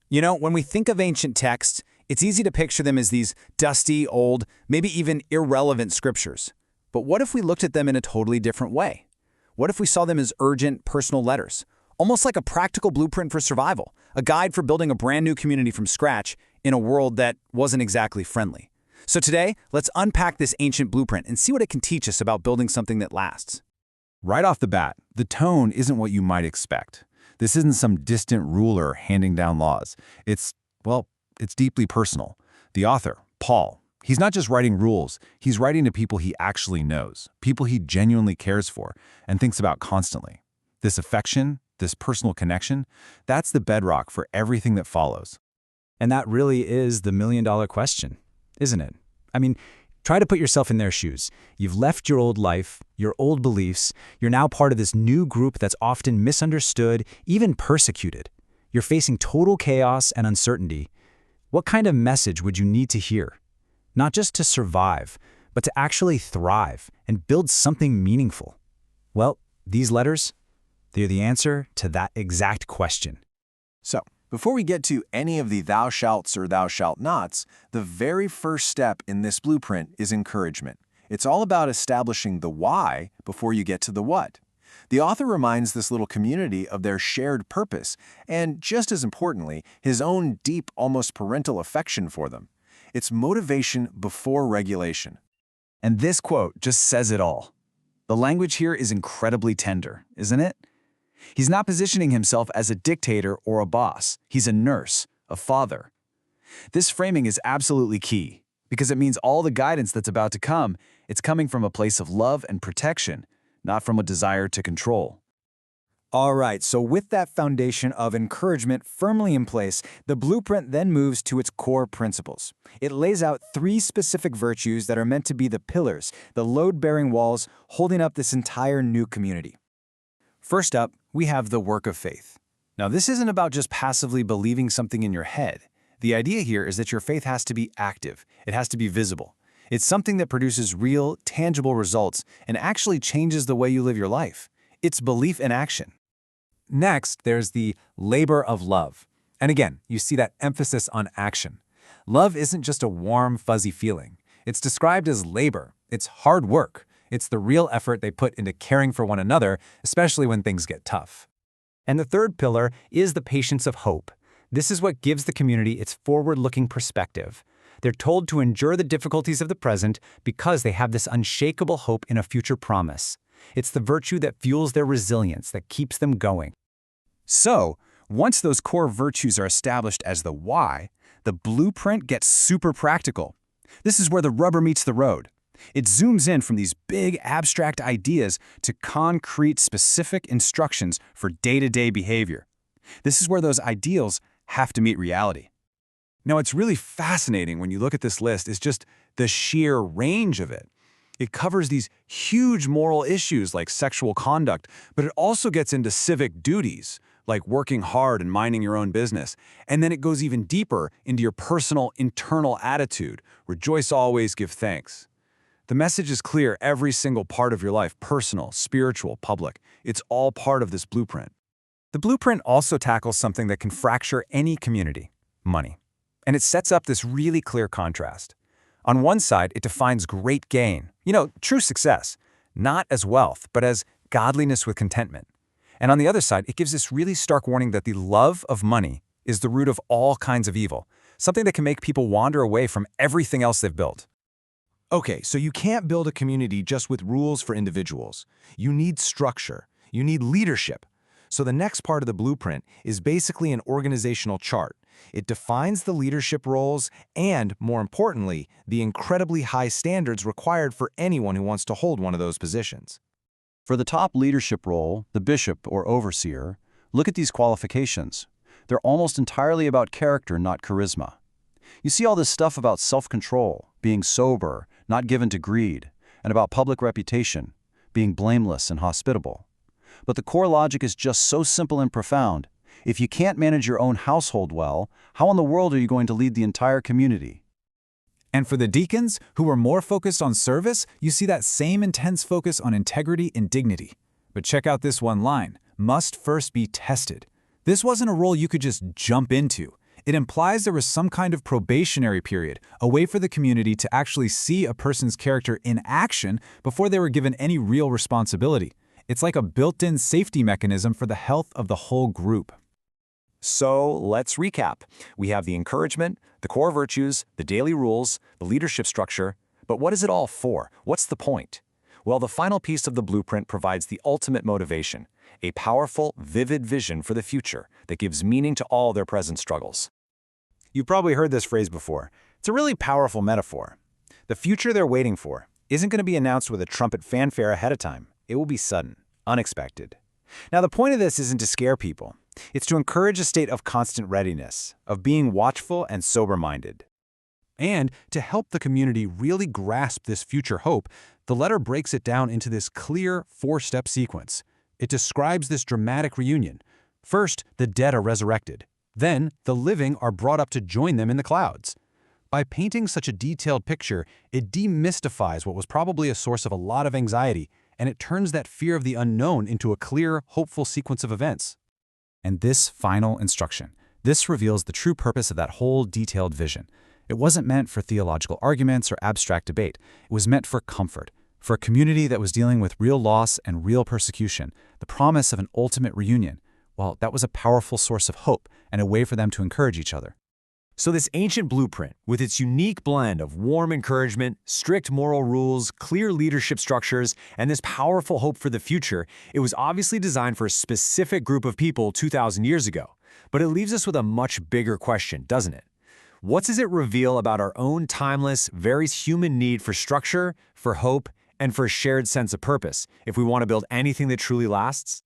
You know, when we think of ancient texts, it's easy to picture them as these dusty, old, maybe even irrelevant scriptures. But what if we looked at them in a totally different way? What if we saw them as urgent, personal letters? Almost like a practical blueprint for survival, a guide for building a brand new community from scratch in a world that wasn't exactly friendly. So today, let's unpack this ancient blueprint and see what it can teach us about building something that lasts. Right off the bat, the tone isn't what you might expect. This isn't some distant ruler handing down laws. It's deeply personal. The author, Paul, he's not just writing rules, he's writing to people he actually knows, people he genuinely cares for and thinks about constantly. This affection, this personal connection, that's the bedrock for everything that follows. And that really is the million-dollar question, isn't it? I mean, try to put yourself in their shoes. You've left your old life, your old beliefs. You're now part of this new group that's often misunderstood, even persecuted. You're facing total chaos and uncertainty. What kind of message would you need to hear? Not just to survive, but to actually thrive and build something meaningful. Well, these letters, they're the answer to that exact question. So, before we get to any of the thou shalts or thou shalt nots, the very first step in this blueprint is encouragement. It's all about establishing the why before you get to the what. The author reminds this little community of their shared purpose and, just as importantly, his own deep, almost parental affection for them. It's motivation before regulation. And this quote just says it all. The language here is incredibly tender, isn't it? He's not positioning himself as a dictator or a boss. He's a nurse, a father. This framing is absolutely key because it means all the guidance that's about to come, it's coming from a place of love and protection, not from a desire to control. All right, so with that foundation of encouragement firmly in place, the blueprint then moves to its core principles. It lays out 3 specific virtues that are meant to be the pillars, the load-bearing walls holding up this entire new community. First up, we have the work of faith. Now, this isn't about just passively believing something in your head. The idea here is that your faith has to be active. It has to be visible. It's something that produces real, tangible results and actually changes the way you live your life. It's belief in action. Next, there's the labor of love. And again, you see that emphasis on action. Love isn't just a warm, fuzzy feeling. It's described as labor. It's hard work. It's the real effort they put into caring for one another, especially when things get tough. And the third pillar is the patience of hope. This is what gives the community its forward-looking perspective. They're told to endure the difficulties of the present because they have this unshakable hope in a future promise. It's the virtue that fuels their resilience, that keeps them going. So, once those core virtues are established as the why, the blueprint gets super practical. This is where the rubber meets the road. It zooms in from these big abstract ideas to concrete specific instructions for day-to-day behavior. This is where those ideals have to meet reality. Now, what's really fascinating when you look at this list is just the sheer range of it. It covers these huge moral issues like sexual conduct, but it also gets into civic duties, like working hard and minding your own business. And then it goes even deeper into your personal, internal attitude. Rejoice always, give thanks. The message is clear: every single part of your life, personal, spiritual, public, it's all part of this blueprint. The blueprint also tackles something that can fracture any community: money. And it sets up this really clear contrast. On one side, it defines great gain, true success, not as wealth, but as godliness with contentment. And on the other side, it gives this really stark warning that the love of money is the root of all kinds of evil, something that can make people wander away from everything else they've built. Okay, so you can't build a community just with rules for individuals. You need structure. You need leadership. So the next part of the blueprint is basically an organizational chart. It defines the leadership roles and, more importantly, the incredibly high standards required for anyone who wants to hold one of those positions. For the top leadership role, the bishop or overseer, look at these qualifications. They're almost entirely about character, not charisma. You see all this stuff about self-control, being sober, not given to greed, and about public reputation, being blameless and hospitable. But the core logic is just so simple and profound. If you can't manage your own household well, how in the world are you going to lead the entire community? And for the deacons, who are more focused on service, you see that same intense focus on integrity and dignity. But check out this one line: must first be tested. This wasn't a role you could just jump into. It implies there was some kind of probationary period, a way for the community to actually see a person's character in action before they were given any real responsibility. It's like a built-in safety mechanism for the health of the whole group. So let's recap. We have the encouragement, the core virtues, the daily rules, the leadership structure. But what is it all for? What's the point? Well, the final piece of the blueprint provides the ultimate motivation, a powerful, vivid vision for the future that gives meaning to all their present struggles. You've probably heard this phrase before. It's a really powerful metaphor. The future they're waiting for isn't going to be announced with a trumpet fanfare ahead of time. It will be sudden, unexpected. Now, the point of this isn't to scare people. It's to encourage a state of constant readiness, of being watchful and sober-minded. And to help the community really grasp this future hope, the letter breaks it down into this clear four-step sequence. It describes this dramatic reunion. First, the dead are resurrected. Then, the living are brought up to join them in the clouds. By painting such a detailed picture, it demystifies what was probably a source of a lot of anxiety, and it turns that fear of the unknown into a clear, hopeful sequence of events. And this final instruction, this reveals the true purpose of that whole detailed vision. It wasn't meant for theological arguments or abstract debate. It was meant for comfort, for a community that was dealing with real loss and real persecution, the promise of an ultimate reunion. Well, that was a powerful source of hope and a way for them to encourage each other. So this ancient blueprint, with its unique blend of warm encouragement, strict moral rules, clear leadership structures, and this powerful hope for the future, it was obviously designed for a specific group of people 2,000 years ago. But it leaves us with a much bigger question, doesn't it? What does it reveal about our own timeless, very human need for structure, for hope, and for a shared sense of purpose if we want to build anything that truly lasts?